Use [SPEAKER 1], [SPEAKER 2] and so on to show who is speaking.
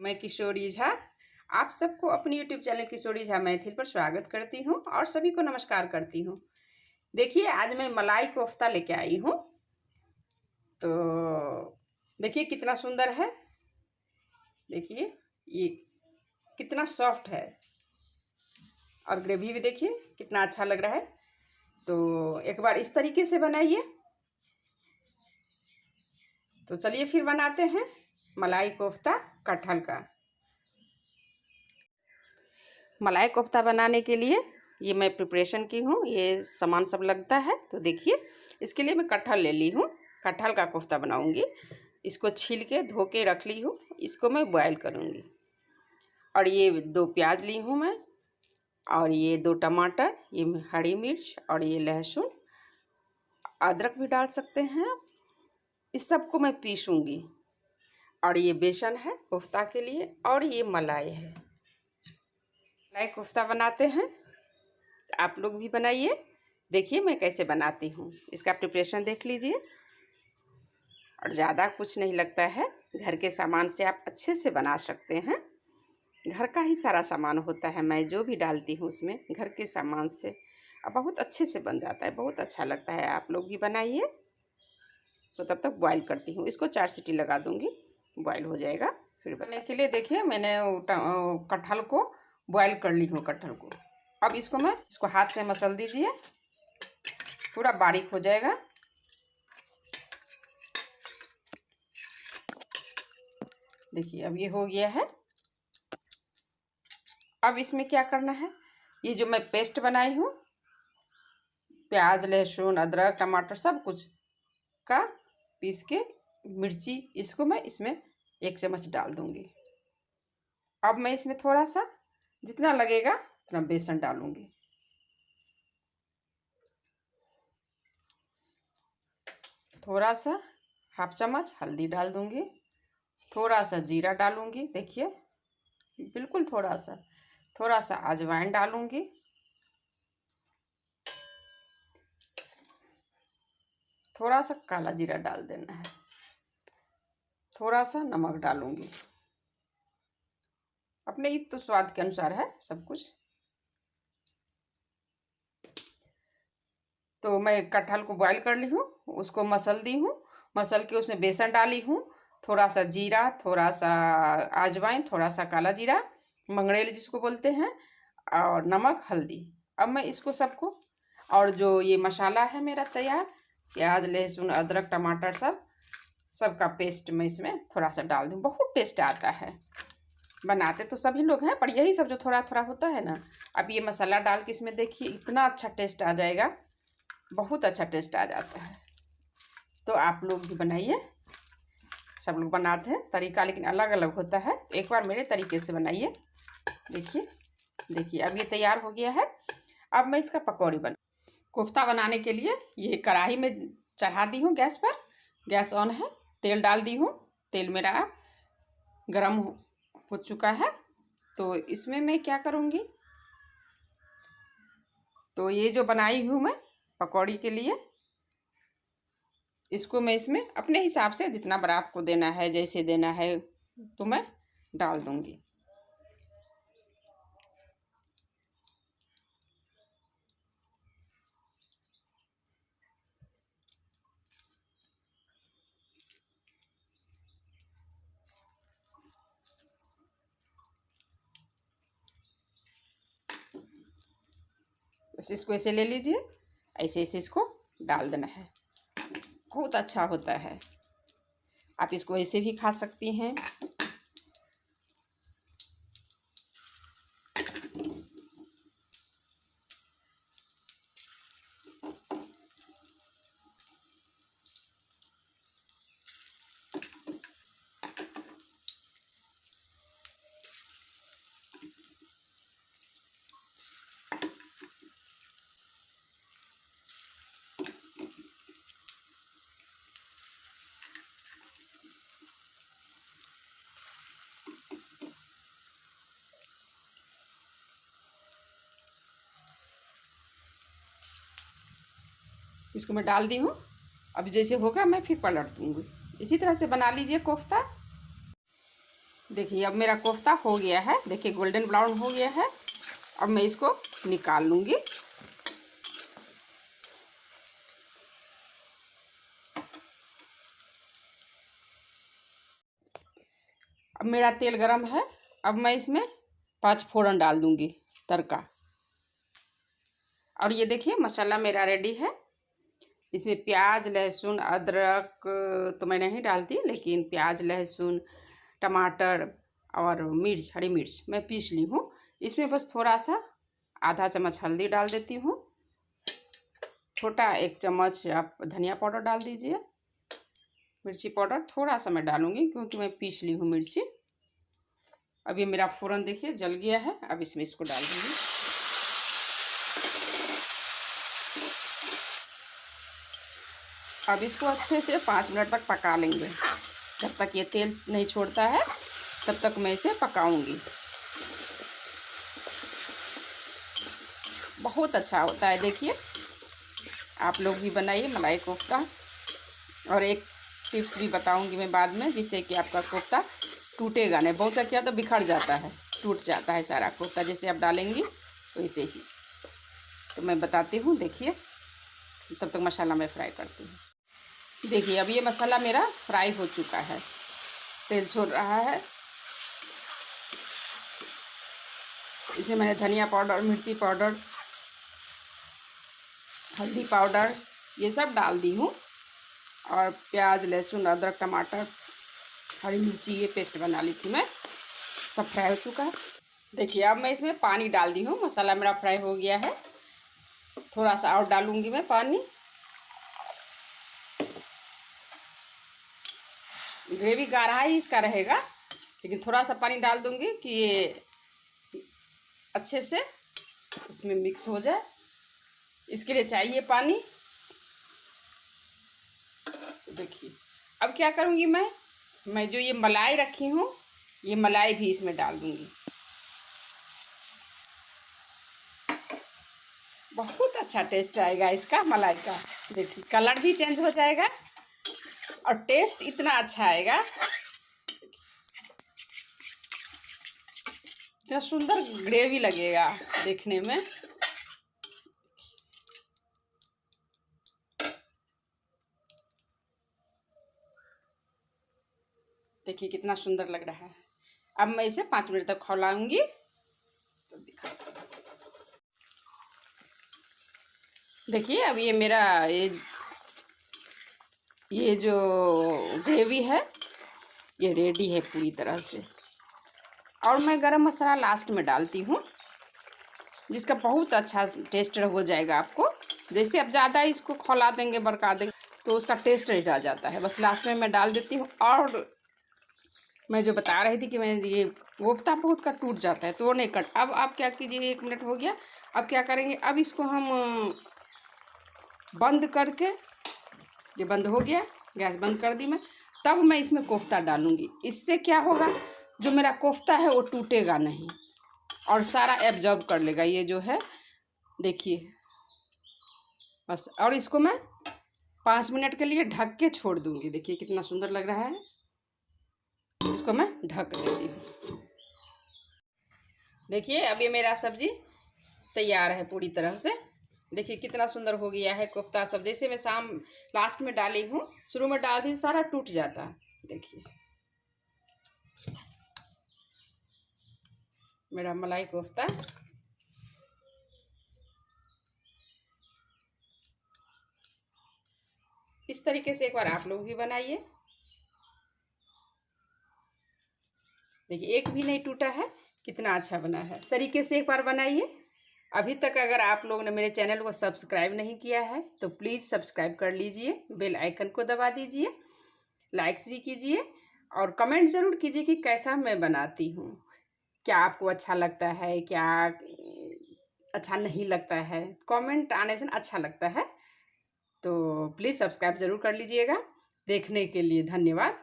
[SPEAKER 1] मैं किशोरी झा आप सबको अपनी यूट्यूब चैनल किशोरी झा मैथिल पर स्वागत करती हूँ और सभी को नमस्कार करती हूँ। देखिए आज मैं मलाई कोफ्ता लेके आई हूँ। तो देखिए कितना सुंदर है, देखिए ये कितना सॉफ्ट है और ग्रेवी भी देखिए कितना अच्छा लग रहा है। तो एक बार इस तरीके से बनाइए। तो चलिए फिर बनाते हैं मलाई कोफ्ता कटहल का। मलाई कोफ्ता बनाने के लिए ये मैं प्रिपरेशन की हूँ, ये सामान सब लगता है। तो देखिए इसके लिए मैं कटहल ले ली हूँ, कटहल का कोफ्ता बनाऊँगी। इसको छील के धो के रख ली हूँ, इसको मैं बॉयल करूँगी। और ये 2 प्याज ली हूँ मैं, और ये 2 टमाटर, ये हरी मिर्च और ये लहसुन, अदरक भी डाल सकते हैं। इस सबको मैं पीसूँगी। और ये बेसन है कोफ्ता के लिए, और ये मलाई है। मलाई कोफ्ता बनाते हैं, आप लोग भी बनाइए। देखिए मैं कैसे बनाती हूँ, इसका प्रिपरेशन देख लीजिए। और ज़्यादा कुछ नहीं लगता है, घर के सामान से आप अच्छे से बना सकते हैं। घर का ही सारा सामान होता है, मैं जो भी डालती हूँ उसमें घर के सामान से अब बहुत अच्छे से बन जाता है, बहुत अच्छा लगता है। आप लोग भी बनाइए। तो तब तक बॉईल करती हूँ, इसको 4 सीटी लगा दूँगी, बॉईल हो जाएगा। फिर बनने के लिए देखिए मैंने कटहल को बॉईल कर ली हूँ, कटहल को। अब इसको हाथ से मसल दीजिए, पूरा बारीक हो जाएगा। देखिए अब ये हो गया है। अब इसमें क्या करना है, ये जो मैं पेस्ट बनाई हूँ, प्याज लहसुन अदरक टमाटर सब कुछ का पीस के मिर्ची, इसको मैं इसमें 1 चम्मच डाल दूँगी। अब मैं इसमें थोड़ा सा जितना लगेगा उतना बेसन डालूँगी। थोड़ा सा 1/2 चम्मच हल्दी डाल दूँगी, थोड़ा सा जीरा डालूँगी, देखिए बिल्कुल थोड़ा सा अजवाइन डालूँगी, थोड़ा सा काला जीरा डाल देना है, थोड़ा सा नमक डालूँगी। अपने तो स्वाद के अनुसार है सब कुछ। तो मैं कटहल को बॉईल कर ली हूँ, उसको मसल दी हूँ, मसल के उसमें बेसन डाली हूँ, थोड़ा सा जीरा, थोड़ा सा अजवाइन, थोड़ा सा काला जीरा, मंगरेल जिसको बोलते हैं, और नमक हल्दी। अब मैं इसको सबको, और जो ये मसाला है मेरा तैयार, प्याज लहसुन अदरक टमाटर सबका पेस्ट मैं इसमें थोड़ा सा डाल दूँ। बहुत टेस्ट आता है, बनाते तो सभी लोग हैं पर यही सब जो थोड़ा थोड़ा होता है ना। अब ये मसाला डाल के इसमें देखिए इतना अच्छा टेस्ट आ जाएगा, बहुत अच्छा टेस्ट आ जाता है। तो आप लोग भी बनाइए। सब लोग बनाते हैं, तरीका लेकिन अलग अलग होता है। एक बार मेरे तरीके से बनाइए। देखिए अब ये तैयार हो गया है। अब मैं इसका पकौड़ी कोफ्ता बनाने के लिए ये कढ़ाई में चढ़ा दी हूँ गैस पर, गैस ऑन है, तेल डाल दी हूँ। तेल मेरा गरम हो चुका है। तो इसमें मैं क्या करूँगी, तो ये जो बनाई हूँ मैं पकौड़ी के लिए, इसको मैं इसमें अपने हिसाब से जितना बड़ा आपको देना है, जैसे देना है तो मैं डाल दूँगी। बस इसको ऐसे ले लीजिए, ऐसे ऐसे इसको डाल देना है। बहुत अच्छा होता है, आप इसको ऐसे भी खा सकती हैं। इसको मैं डाल दी हूँ। अब जैसे होगा मैं फिर पलट दूँगी। इसी तरह से बना लीजिए कोफ्ता। देखिए अब मेरा कोफ्ता हो गया है, देखिए गोल्डन ब्राउन हो गया है। अब मैं इसको निकाल लूँगी। अब मेरा तेल गरम है, अब मैं इसमें 5 फोड़न डाल दूँगी तड़का। और ये देखिए मसाला मेरा रेडी है। इसमें प्याज, लहसुन, अदरक तो मैं नहीं डालती, लेकिन प्याज, लहसुन, टमाटर और मिर्च, हरी मिर्च मैं पीस ली हूँ। इसमें बस थोड़ा सा आधा चम्मच हल्दी डाल देती हूँ। छोटा 1 चम्मच आप धनिया पाउडर डाल दीजिए। मिर्ची पाउडर थोड़ा सा मैं डालूँगी क्योंकि मैं पीस ली हूँ मिर्ची। अब ये मेरा फ़ौरन देखिए जल गया है। अब इसमें इसको डाल दूँगी। अब इसको अच्छे से 5 मिनट तक पका लेंगे। जब तक ये तेल नहीं छोड़ता है तब तक मैं इसे पकाऊंगी। बहुत अच्छा होता है, देखिए आप लोग भी बनाइए मलाई कोफ्ता। और एक टिप्स भी बताऊंगी मैं बाद में, जिससे कि आपका कोफ्ता टूटेगा नहीं। बहुत अच्छा तो बिखर जाता है, टूट जाता है सारा कोफ्ता जैसे आप डालेंगी वैसे ही। तो मैं बताती हूँ, देखिए तब तक मसाला मैं फ्राई करती हूँ। देखिए अब ये मसाला मेरा फ्राई हो चुका है, तेल छोड़ रहा है। इसमें मैंने धनिया पाउडर, मिर्ची पाउडर, हल्दी पाउडर ये सब डाल दी हूँ। और प्याज, लहसुन, अदरक, टमाटर, हरी मिर्ची ये पेस्ट बना ली थी मैं। सब फ्राई हो चुका है। देखिए अब मैं इसमें पानी डाल दी हूँ। मसाला मेरा फ्राई हो गया है। थोड़ा सा और डालूंगी मैं पानी। ग्रेवी गाढ़ा ही इसका रहेगा, लेकिन थोड़ा सा पानी डाल दूंगी कि ये अच्छे से उसमें मिक्स हो जाए। इसके लिए चाहिए पानी। देखिए अब क्या करूंगी मैं जो ये मलाई रखी हूँ, ये मलाई भी इसमें डाल दूंगी। बहुत अच्छा टेस्ट आएगा इसका मलाई का। देखिए कलर भी चेंज हो जाएगा और टेस्ट इतना अच्छा आएगा, इतना सुंदर ग्रेवी लगेगा देखने में। देखिए कितना सुंदर लग रहा है। अब मैं इसे 5 मिनट तक खौलाऊंगी तो दिखा। देखिए अब ये मेरा ये जो ग्रेवी है ये रेडी है पूरी तरह से। और मैं गरम मसाला लास्ट में डालती हूँ, जिसका बहुत अच्छा टेस्ट हो जाएगा आपको। जैसे आप ज़्यादा इसको खौला देंगे, बरका देंगे तो उसका टेस्ट रह जाता है। बस लास्ट में मैं डाल देती हूँ। और मैं जो बता रही थी कि मैं ये कोफ्ता बहुत का टूट जाता है तो वो नहीं कट। अब आप क्या कीजिए, 1 मिनट हो गया। अब क्या करेंगे, अब इसको हम बंद करके, ये बंद हो गया, गैस बंद कर दी मैं। तब मैं इसमें कोफ्ता डालूंगी। इससे क्या होगा, जो मेरा कोफ्ता है वो टूटेगा नहीं और सारा एब्जॉर्ब कर लेगा ये जो है। देखिए बस। और इसको मैं 5 मिनट के लिए ढक के छोड़ दूंगी। देखिए कितना सुंदर लग रहा है। इसको मैं ढक देती हूँ। देखिए अब ये मेरा सब्जी तैयार है पूरी तरह से। देखिए कितना सुंदर हो गया है कोफ्ता सब। जैसे मैं लास्ट में डाली हूँ, शुरू में डाल दी सारा टूट जाता। देखिए मेरा मलाई कोफ्ता। इस तरीके से एक बार आप लोग भी बनाइए। देखिए एक भी नहीं टूटा है, कितना अच्छा बना है। इस तरीके से एक बार बनाइए। अभी तक अगर आप लोगों ने मेरे चैनल को सब्सक्राइब नहीं किया है तो प्लीज़ सब्सक्राइब कर लीजिए, बेल आइकन को दबा दीजिए, लाइक्स भी कीजिए और कमेंट ज़रूर कीजिए कि कैसा मैं बनाती हूँ। क्या आपको अच्छा लगता है, क्या अच्छा नहीं लगता है। कमेंट आने से अच्छा लगता है। तो प्लीज़ सब्सक्राइब ज़रूर कर लीजिएगा। देखने के लिए धन्यवाद।